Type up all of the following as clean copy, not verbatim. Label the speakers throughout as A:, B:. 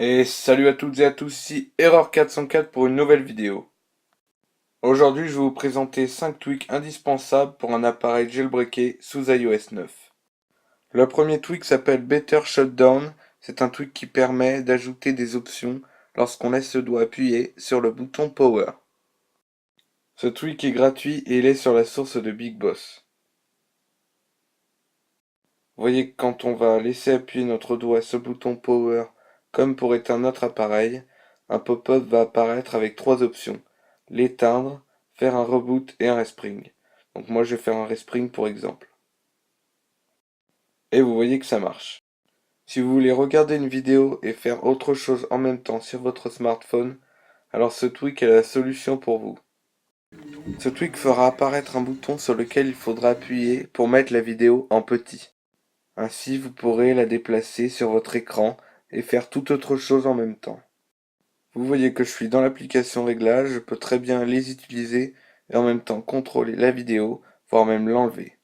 A: Et salut à toutes et à tous, ici Error 404 pour une nouvelle vidéo. Aujourd'hui, je vais vous présenter 5 tweaks indispensables pour un appareil jailbreaké sous iOS 9. Le premier tweak s'appelle Better Shutdown. C'est un tweak qui permet d'ajouter des options lorsqu'on laisse le doigt appuyé sur le bouton Power. Ce tweak est gratuit et il est sur la source de Big Boss. Vous voyez que quand on va laisser appuyer notre doigt sur le bouton Power, comme pour éteindre notre appareil, un pop-up va apparaître avec 3 options. L'éteindre, faire un reboot et un respring. Donc moi je vais faire un respring pour exemple. Et vous voyez que ça marche. Si vous voulez regarder une vidéo et faire autre chose en même temps sur votre smartphone, alors ce tweak est la solution pour vous. Ce tweak fera apparaître un bouton sur lequel il faudra appuyer pour mettre la vidéo en petit. Ainsi, vous pourrez la déplacer sur votre écran et faire toute autre chose en même temps. Vous voyez que je suis dans l'application Réglages, je peux très bien les utiliser et en même temps contrôler la vidéo, voire même l'enlever.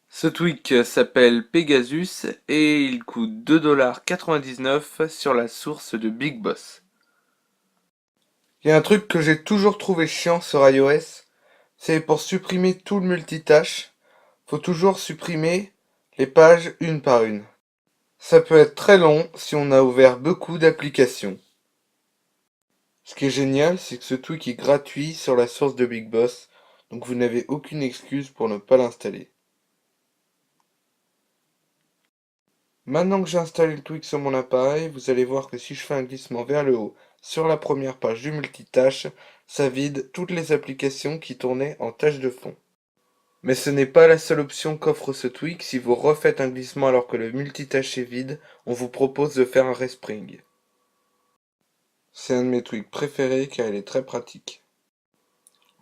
A: Ce tweak s'appelle Pegasus et il coûte 2,99$ sur la source de Big Boss. Il y a un truc que j'ai toujours trouvé chiant sur iOS, c'est pour supprimer tout le multitâche, faut toujours supprimer les pages une par une. Ça peut être très long si on a ouvert beaucoup d'applications. Ce qui est génial, c'est que ce tweak est gratuit sur la source de Big Boss, donc vous n'avez aucune excuse pour ne pas l'installer. Maintenant que j'ai installé le tweak sur mon appareil, vous allez voir que si je fais un glissement vers le haut sur la première page du multitâche, ça vide toutes les applications qui tournaient en tâche de fond. Mais ce n'est pas la seule option qu'offre ce tweak. Si vous refaites un glissement alors que le multitâche est vide, on vous propose de faire un respring. C'est un de mes tweaks préférés car il est très pratique.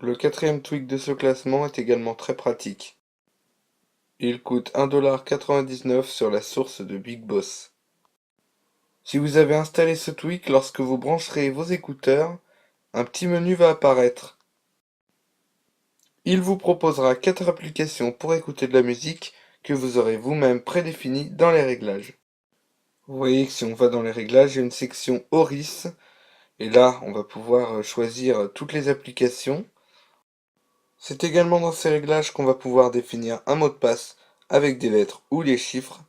A: Le quatrième tweak de ce classement est également très pratique. Il coûte 1,99$ sur la source de Big Boss. Si vous avez installé ce tweak, lorsque vous brancherez vos écouteurs, un petit menu va apparaître. Il vous proposera 4 applications pour écouter de la musique que vous aurez vous-même prédéfinies dans les réglages. Vous voyez que si on va dans les réglages, il y a une section Oris, et là on va pouvoir choisir toutes les applications. C'est également dans ces réglages qu'on va pouvoir définir un mot de passe avec des lettres ou les chiffres,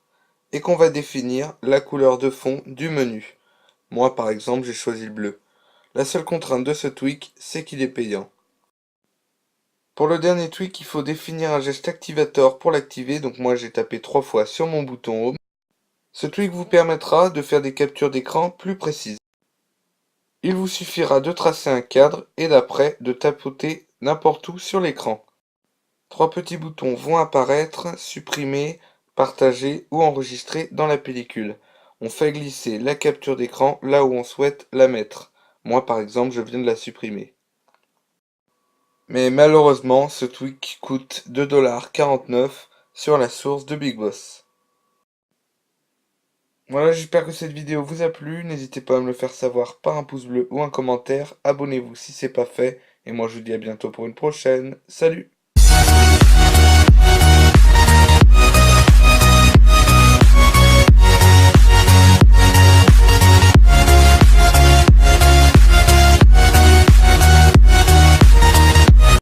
A: et qu'on va définir la couleur de fond du menu. Moi par exemple j'ai choisi le bleu. La seule contrainte de ce tweak, c'est qu'il est payant. Pour le dernier tweak, il faut définir un geste activator pour l'activer, donc moi j'ai tapé 3 fois sur mon bouton Home. Ce tweak vous permettra de faire des captures d'écran plus précises. Il vous suffira de tracer un cadre et d'après de tapoter n'importe où sur l'écran. 3 petits boutons vont apparaître, supprimer, partager ou enregistrer dans la pellicule. On fait glisser la capture d'écran là où on souhaite la mettre. Moi par exemple je viens de la supprimer. Mais malheureusement ce tweak coûte 2,49$ sur la source de Big Boss. Voilà, j'espère que cette vidéo vous a plu, n'hésitez pas à me le faire savoir par un pouce bleu ou un commentaire, abonnez-vous si c'est pas fait, et moi je vous dis à bientôt pour une prochaine, salut!